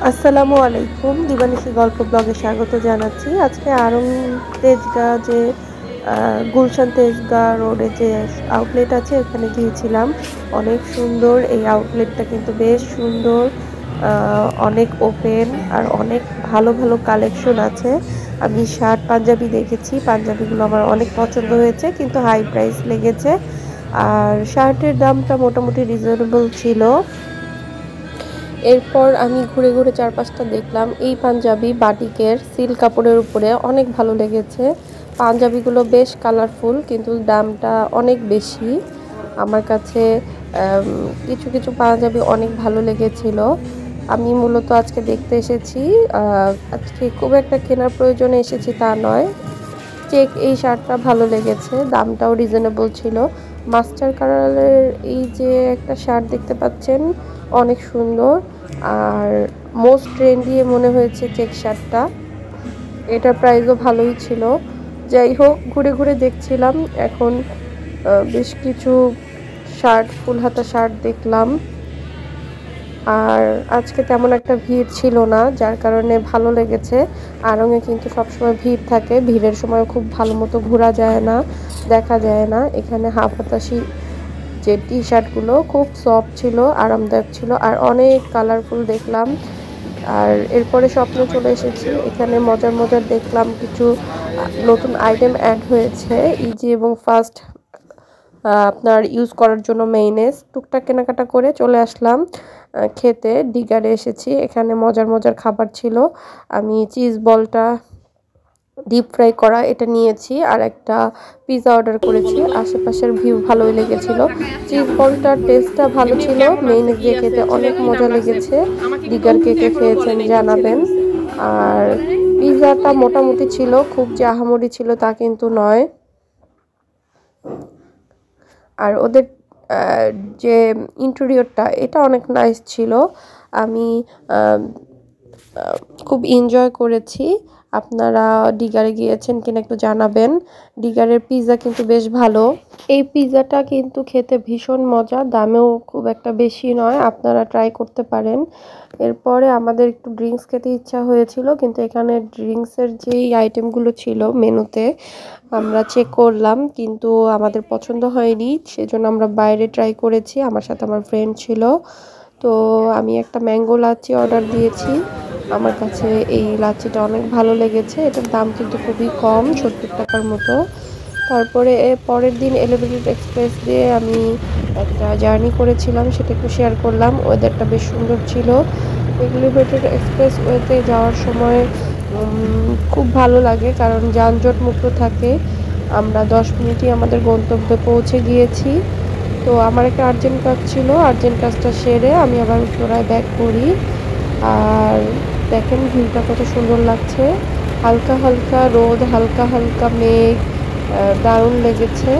আসসালামু আলাইকুম, দিবানিশি গল্প ব্লগে স্বাগত জানাচ্ছি। আজকে আড়ং তেজগাঁ যে গুলশান তেজগাঁ রোডে যে আউটলেট আছে ওখানে গিয়েছিলাম। অনেক সুন্দর এই আউটলেটটা, কিন্তু বেশ সুন্দর, অনেক ওপেন আর অনেক ভালো ভালো কালেকশন আছে। আমি শার্ট পাঞ্জাবি দেখেছি, পাঞ্জাবিগুলো আমার অনেক পছন্দ হয়েছে, কিন্তু হাই প্রাইস লেগেছে। আর শার্টের দামটা মোটামুটি রিজনেবল ছিল। এরপর আমি ঘুরে ঘুরে চারপাশটা দেখলাম। এই পাঞ্জাবি বাটিকের সিল্ক কাপড়ের উপরে অনেক ভালো লেগেছে। পাঞ্জাবিগুলো বেশ কালারফুল, কিন্তু দামটা অনেক বেশি আমার কাছে। কিছু কিছু পাঞ্জাবি অনেক ভালো লেগেছিল। আমি মূলত আজকে দেখতে এসেছি। আজকে খুব একটা কেনার প্রয়োজনে এসেছি তা নয়। চেক এই শার্টটা ভালো লেগেছে, দামটাও রিজনেবল ছিল। মাস্টার কালারের এই যে একটা শার্ট দেখতে পাচ্ছেন, অনেক সুন্দর আর মোস্ট ট্রেন্ডি মনে হয়েছে চেক শার্টটা। এটার প্রাইসও ভালোই ছিল। যাই হোক, ঘুরে ঘুরে দেখছিলাম। এখন বেশ কিছু শার্ট, ফুল হাতা শার্ট দেখলাম। আর আজকে তেমন একটা ভিড় ছিল না, যার কারণে ভালো লেগেছে। আড়ংয়ে কিন্তু সবসময় ভিড় থাকে, ভিড়ের সময় খুব ভালো মতো ঘোরা যায় না, দেখা যায় না। এখানে হাফ হাতাশি যে টি শার্টগুলো খুব সফট ছিল, আরামদায়ক ছিল, আর অনেক কালারফুল দেখলাম। আর এরপরে স্বপ্নে চলে এসেছি। এখানে মজার মজার দেখলাম কিছু নতুন আইটেম অ্যাড হয়েছে, ইজি এবং ফাস্ট আপনার ইউজ করার জন্য মেইনেস। টুকটাক কেনাকাটা করে চলে আসলাম খেতে। ডিগারে এসেছি, এখানে মজার মজার খাবার ছিল। আমি চিজ বলটা ডিপ ফ্রাই করা এটা নিয়েছি, আর একটা পিৎজা অর্ডার করেছি। আশেপাশের ভিউ ভালোই লেগেছিল। চিজ বলটার টেস্টটা ভালো ছিল, মেইনেস দিয়ে খেতে অনেক মজা লেগেছে। ডিগার কে কে খেয়েছেন জানাবেন। আর পিৎজাটা মোটামুটি ছিল, খুব যে আহামরি ছিল তা কিন্তু নয়। আর ওদের যে ইন্টেরিয়রটা এটা অনেক নাইস ছিল। আমি খুব এনজয় করেছি। আপনারা ডিগারে গিয়েছেন কিনা একটু জানাবেন। ডিগারের পিৎজা কিন্তু বেশ ভালো। এই পিৎজাটা কিন্তু খেতে ভীষণ মজা, দামেও খুব একটা বেশি নয়, আপনারা ট্রাই করতে পারেন। এরপরে আমাদের একটু ড্রিঙ্কস খেতে ইচ্ছা হয়েছিল, কিন্তু এখানে ড্রিঙ্কসের যেই আইটেমগুলো ছিল মেনুতে আমরা চেক করলাম, কিন্তু আমাদের পছন্দ হয়নি, সেজন্য আমরা বাইরে ট্রাই করেছি। আমার সাথে আমার ফ্রেন্ড ছিল। তো আমি একটা ম্যাঙ্গো লাচ্ছি অর্ডার দিয়েছি। আমার কাছে এই লাচ্ছিটা অনেক ভালো লেগেছে। এটার দাম কিন্তু খুবই কম, 70 টাকার মতো। তারপরে পরের দিন এলিভেটেড এক্সপ্রেস দিয়ে আমি একটা জার্নি করেছিলাম, সেটা একটু শেয়ার করলাম। ওয়েদারটা বেশ সুন্দর ছিল। এলিভেটেড এক্সপ্রেস ওয়েতে যাওয়ার সময় খুব ভালো লাগে, কারণ যানজট মুক্ত থাকে। আমরা 10 মিনিটই আমাদের গন্তব্যে পৌঁছে গিয়েছি। তো আমার একটা আর্জেন্ট কাজ ছিল, আর্জেন্ট কাজটা সেরে আমি আবার পুনরায় ব্যাক করি। আর দেখেন ভিউটা কত সুন্দর লাগছে, হালকা হালকা রোদ, হালকা হালকা মেঘ, দারুণ লেগেছে।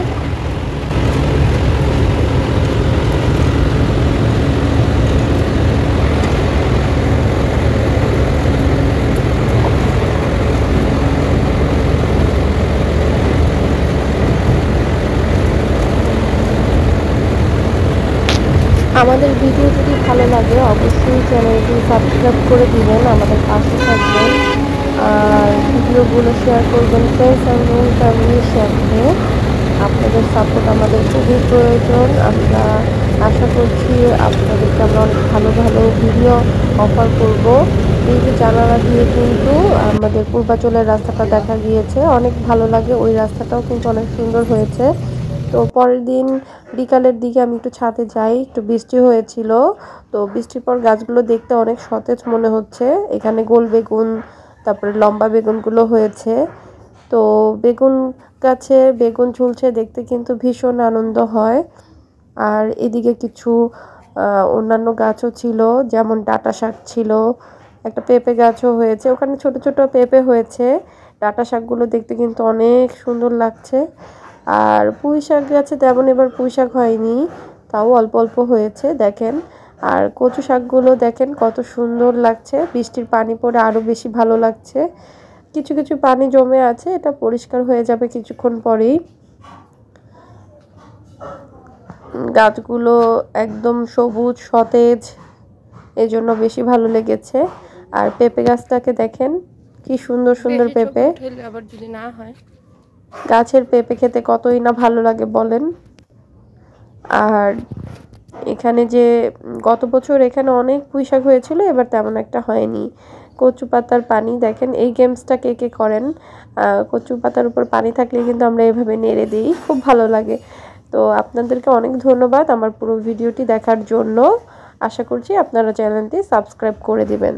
আমাদের ভিডিও যদি ভালো লাগে অবশ্যই চ্যানেলটি সাবস্ক্রাইব করে দিবেন, আমাদের পাশে থাকবেন। আর ভিডিওগুলো শেয়ার করবেন ফ্রেন্ডস অ্যান্ড ফ্যামিলির সাথে। আপনাদের সাপোর্ট আমাদের খুবই প্রয়োজন। আমরা আশা করছি আপনাদেরকে আমরা অনেক ভালো ভালো ভিডিও অফার করব। এই যে জানালা দিয়ে কিন্তু আমাদের পূর্বাচলের রাস্তাটা দেখা গিয়েছে, অনেক ভালো লাগে। ওই রাস্তাটাও কিন্তু অনেক সুন্দর হয়েছে। তো পরের দিন বিকালের দিকে আমি একটু ছাদে যাই, একটু বৃষ্টি হয়েছিল। তো বৃষ্টির পর গাছগুলো দেখতে অনেক সতেজ মনে হচ্ছে। এখানে গোল বেগুন, তারপরে লম্বা বেগুনগুলো হয়েছে। তো বেগুন গাছে বেগুন ঝুলছে দেখতে কিন্তু ভীষণ আনন্দ হয়। আর এদিকে কিছু অন্যান্য গাছও ছিল, যেমন ডাঁটা শাক ছিল, একটা পেঁপে গাছও হয়েছে। ওখানে ছোট ছোট পেঁপে হয়েছে। ডাঁটা শাকগুলো দেখতে কিন্তু অনেক সুন্দর লাগছে। আর পুঁই শাক গাছে তেমন এবার পুঁই শাক হয়নি, তাও অল্প অল্প হয়েছে দেখেন। আর কচু শাকগুলো দেখেন কত সুন্দর লাগছে, বৃষ্টির পানি পড়ে আরও বেশি ভালো লাগছে। কিছু কিছু পানি জমে আছে, এটা পরিষ্কার হয়ে যাবে কিছুক্ষণ পরেই। গাছগুলো একদম সবুজ সতেজ, এই জন্য বেশি ভালো লেগেছে। আর পেঁপে গাছটাকে দেখেন কি সুন্দর সুন্দর পেঁপে। আবার যদি না হয়, গাছের পেঁপে খেতে কতই না ভালো লাগে বলেন। আর এখানে যে গত বছর এখানে অনেক পুঁইশাক হয়েছিল, এবার তেমন একটা হয়নি। কচু পাতার পানি দেখেন, এই গেমসটা কে কে করেন? কচু পাতার উপর পানি থাকলে কিন্তু আমরা এভাবে নেড়ে দিই, খুব ভালো লাগে। তো আপনাদেরকে অনেক ধন্যবাদ আমার পুরো ভিডিওটি দেখার জন্য। আশা করছি আপনারা চ্যানেলটি সাবস্ক্রাইব করে দিবেন।